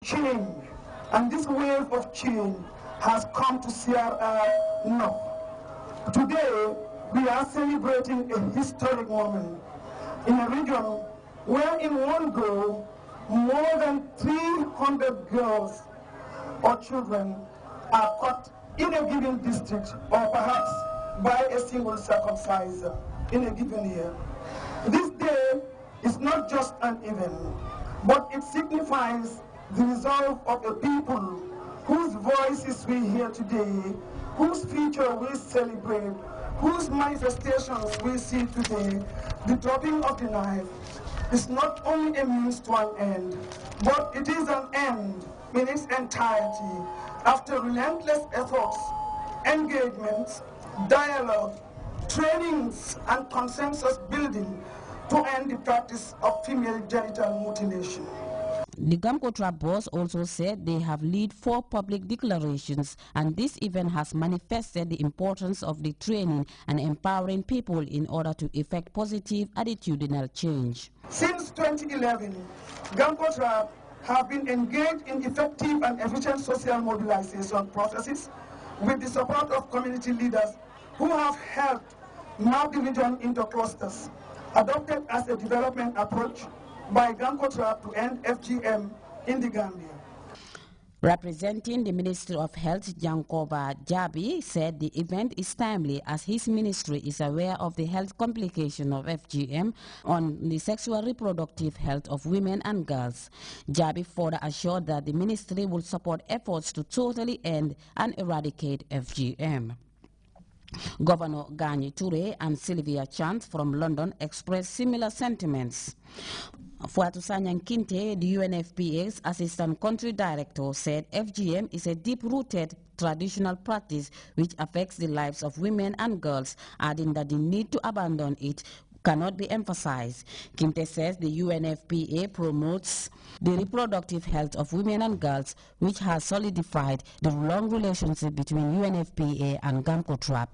change, and this wave of change has come to CRR North. Today, we are celebrating a historic moment in a region where in one go, more than 300 girls or children are caught in a given district, or perhaps by a single circumciser in a given year. This day is not just an event, but it signifies the resolve of a people whose voices we hear today, whose future we celebrate, whose manifestations we see today. The dropping of the knife is not only a means to an end, but it is an end in its entirety after relentless efforts, engagements, dialogue, trainings, and consensus building to end the practice of female genital mutilation. The Gamkotra boss also said they have led 4 public declarations, and this event has manifested the importance of the training and empowering people in order to effect positive attitudinal change. Since 2011, Gamkotra have been engaged in effective and efficient social mobilization processes with the support of community leaders who have helped map the region into clusters, adopted as a development approach by Gamkotra to end FGM in the Gambia. Representing the Ministry of Health, Jankoba Jabi said the event is timely as his ministry is aware of the health complication of FGM on the sexual reproductive health of women and girls. Jabi further assured that the ministry will support efforts to totally end and eradicate FGM. Governor Gani Toure and Sylvia Chant from London expressed similar sentiments. Fuatu Sanyang Kinte, the UNFPA's Assistant Country Director, said FGM is a deep-rooted traditional practice which affects the lives of women and girls, adding that the need to abandon it cannot be emphasized. Kinte says the UNFPA promotes the reproductive health of women and girls, which has solidified the long relationship between UNFPA and Gamkotrap.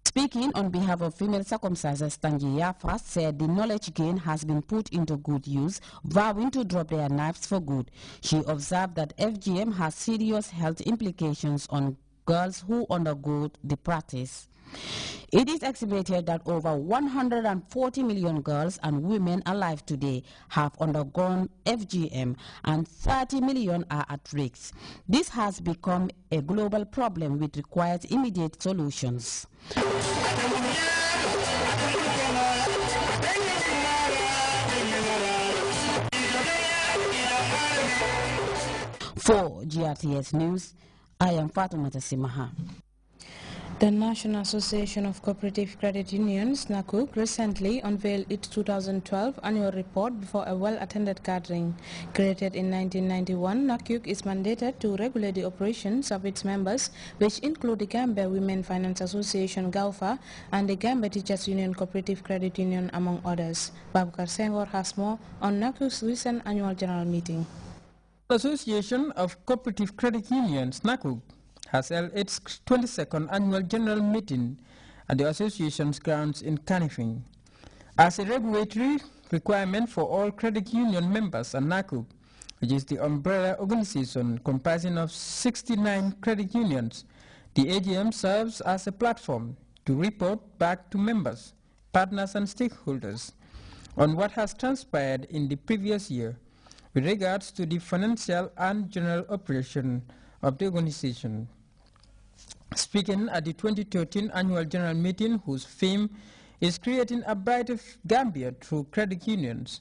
Speaking on behalf of female circumcisers, Tanji Yafa said the knowledge gain has been put into good use, vowing to drop their knives for good. She observed that FGM has serious health implications on girls who undergo the practice. It is estimated that over 140 million girls and women alive today have undergone FGM and 30 million are at risk. This has become a global problem which requires immediate solutions. For GRTS News, I am Fatoumata Simaha. The National Association of Cooperative Credit Unions, NACUC, recently unveiled its 2012 annual report before a well-attended gathering. Created in 1991, NACUC is mandated to regulate the operations of its members, which include the Gambia Women Finance Association, GAUFA, and the Gambia Teachers Union Cooperative Credit Union, among others. Babukar Senghor has more on NACUC's recent annual general meeting. The Association of Cooperative Credit Unions, NACUC, has held its 22nd annual general meeting at the association's grounds in Kanifing. As a regulatory requirement for all credit union members and NACUC, which is the umbrella organization comprising of 69 credit unions, the AGM serves as a platform to report back to members, partners and stakeholders on what has transpired in the previous year with regards to the financial and general operation of the organization. Speaking at the 2013 annual general meeting, whose theme is creating a brighter Gambia through credit unions,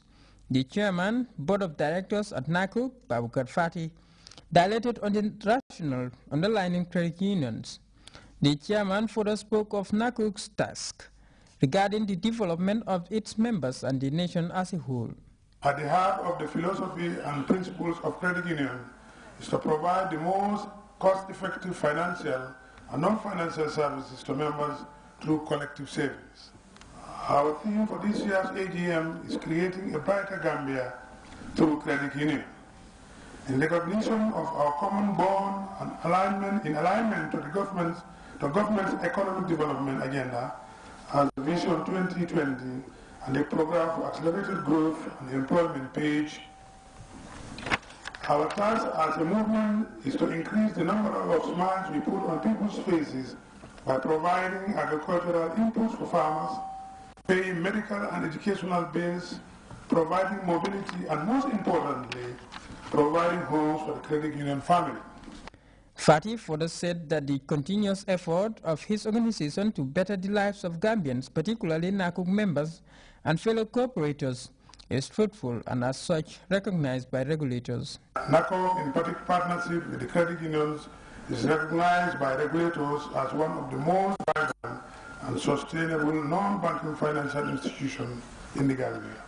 the chairman, board of directors at NACUC, Babukar Fati, dilated on the rationale underlining credit unions. The chairman further spoke of NACUC's task regarding the development of its members and the nation as a whole. At the heart of the philosophy and principles of credit union is to provide the most cost-effective financial and non-financial services to members through collective savings. Our theme for this year's AGM is creating a brighter Gambia through credit union. In recognition of our common bond and in alignment to the government's economic development agenda as Vision 2020 and the program for accelerated growth and employment page Our task as a movement is to increase the number of smiles we put on people's faces by providing agricultural inputs for farmers, paying medical and educational bills, providing mobility, and most importantly, providing homes for the credit union family. Fatih further said that the continuous effort of his organization to better the lives of Gambians, particularly NACOG members and fellow cooperators, is fruitful and as such recognized by regulators. NACOG, in partnership with the credit unions, is recognized by regulators as one of the most vibrant and sustainable non-banking financial institutions in the Gambia.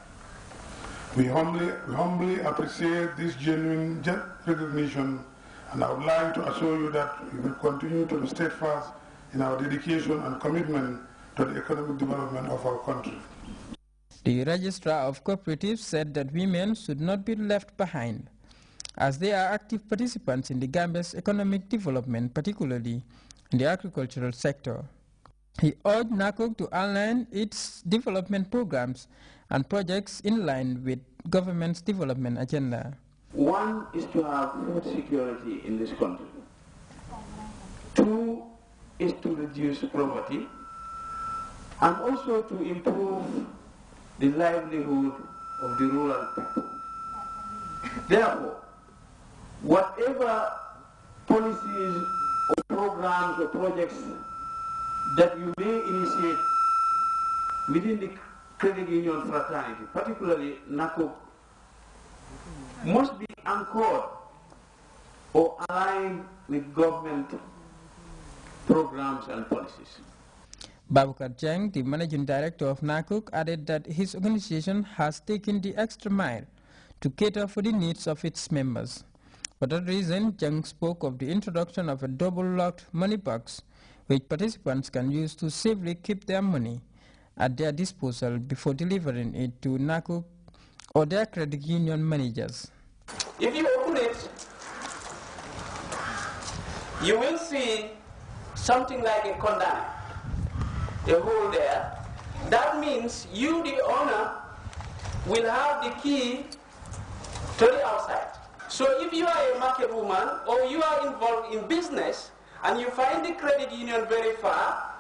We humbly appreciate this genuine recognition, and I would like to assure you that we will continue to be steadfast in our dedication and commitment to the economic development of our country. The Registrar of Cooperatives said that women should not be left behind, as they are active participants in the Gambia's economic development, particularly in the agricultural sector. He urged NACOG to align its development programs and projects in line with government's development agenda. One is to have food security in this country. Two is to reduce poverty and also to improve the livelihood of the rural people. Therefore, whatever policies or programs or projects that you may initiate within the credit union fraternity, particularly NACOG, must be anchored or aligned with government programs and policies. Babukar Jeng, the managing director of NACOG, added that his organization has taken the extra mile to cater for the needs of its members. For that reason, Jeng spoke of the introduction of a double-locked money box, which participants can use to safely keep their money at their disposal before delivering it to NACOG or their credit union managers. If you open it, you will see something like a condom, a hole there. That means you, the owner, will have the key to the outside. So if you are a market woman or you are involved in business and you find the credit union very far,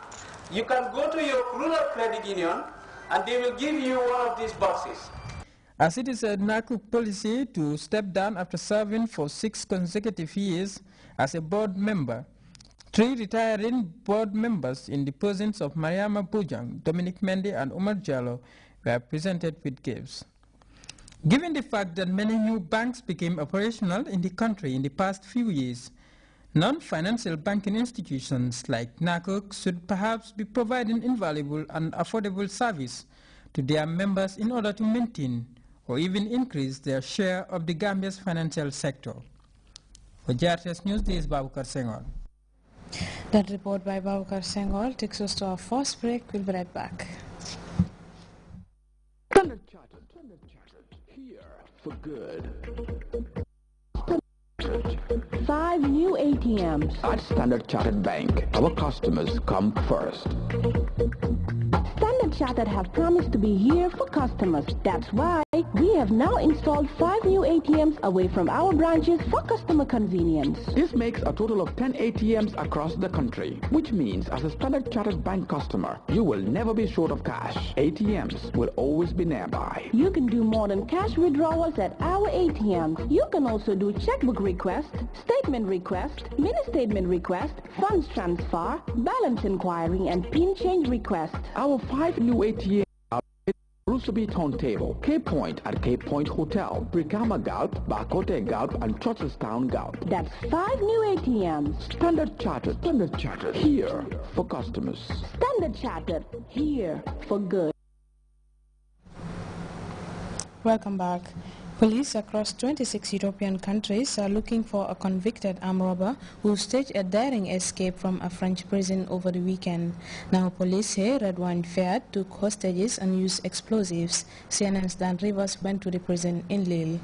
you can go to your rural credit union and they will give you one of these boxes. As it is a NACOG policy to step down after serving for 6 consecutive years as a board member, 3 retiring board members in the persons of Mariama Bojang, Dominic Mendy and Omar Jallo were presented with gifts. Given the fact that many new banks became operational in the country in the past few years, non-financial banking institutions like NACOG should perhaps be providing invaluable and affordable service to their members in order to maintain or even increase their share of the Gambia's financial sector. For GRTS News, this is Babukar Senghor. That report by Babukar Senghor takes us to our first break. We'll be right back. Standard Chartered, here for good. 5 new ATMs. At Standard Chartered Bank, our customers come first. Standard Chartered have promised to be here for customers. That's why we have now installed 5 new ATMs away from our branches for customer convenience. This makes a total of 10 ATMs across the country, which means as a Standard Chartered Bank customer, you will never be short of cash. ATMs will always be nearby. You can do more than cash withdrawals at our ATMs. You can also do checkbook request, statement request, mini statement request, funds transfer, balance inquiry, and PIN change request. Our 5 new ATMs are Rusubi Turntable, Cape Point at Cape Point Hotel, Brikama Gulp, Bakote Gulp, and Churchillstown Gulp. That's 5 new ATMs. Standard Chartered, here for customers. Standard Chartered, here for good. Welcome back. Police across 26 European countries are looking for a convicted armed robber who staged a daring escape from a French prison over the weekend. Now police say Redwine Fiat took hostages and used explosives. CNN's Dan Rivers went to the prison in Lille.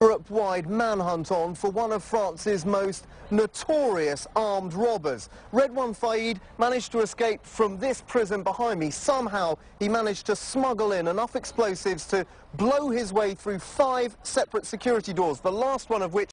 Europe-wide manhunt on for one of France's most notorious armed robbers. Redouane Faïd managed to escape from this prison behind me. Somehow he managed to smuggle in enough explosives to blow his way through 5 separate security doors, the last one of which